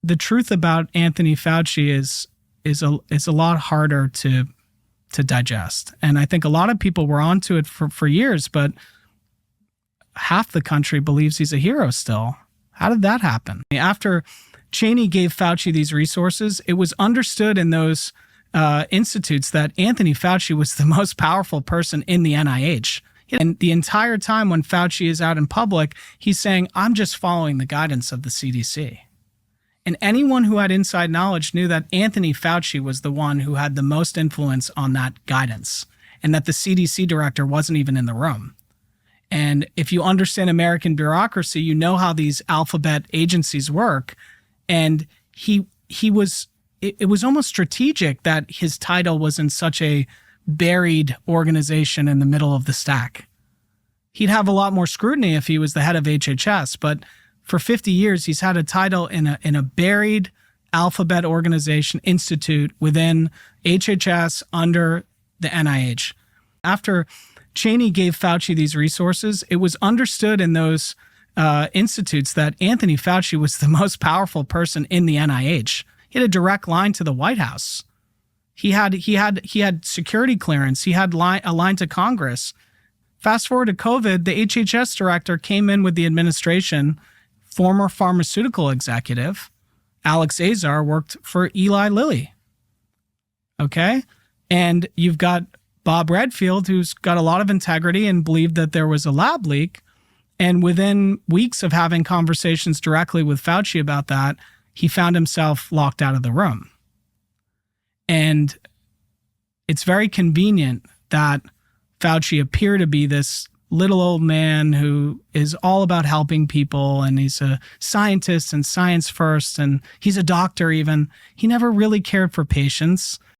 the truth about Anthony Fauci is a lot harder to digest. And I think a lot of people were onto it for years, but half the country believes he's a hero still. How did that happen? After Cheney gave Fauci these resources, it was understood in those institutes that Anthony Fauci was the most powerful person in the NIH. And the entire time when Fauci is out in public, he's saying, I'm just following the guidance of the CDC. And anyone who had inside knowledge knew that Anthony Fauci was the one who had the most influence on that guidance, and that the CDC director wasn't even in the room. And if you understand American bureaucracy, you know how these alphabet agencies work. And it was almost strategic that his title was in such a buried organization in the middle of the stack. He'd have a lot more scrutiny if he was the head of HHS, but for 50 years, he's had a title in a buried alphabet organization institute within HHS under the NIH. After Cheney gave Fauci these resources, it was understood in those institutes that Anthony Fauci was the most powerful person in the NIH. He had a direct line to the White House. He had security clearance. He had a line to Congress. Fast forward to COVID, the HHS director came in with the administration. Former pharmaceutical executive Alex Azar worked for Eli Lilly. Okay, and you've got Bob Redfield, who's got a lot of integrity and believed that there was a lab leak. And within weeks of having conversations directly with Fauci about that, he found himself locked out of the room. And it's very convenient that Fauci appear to be this little old man who is all about helping people, and he's a scientist and science first, and he's a doctor even. He never really cared for patients.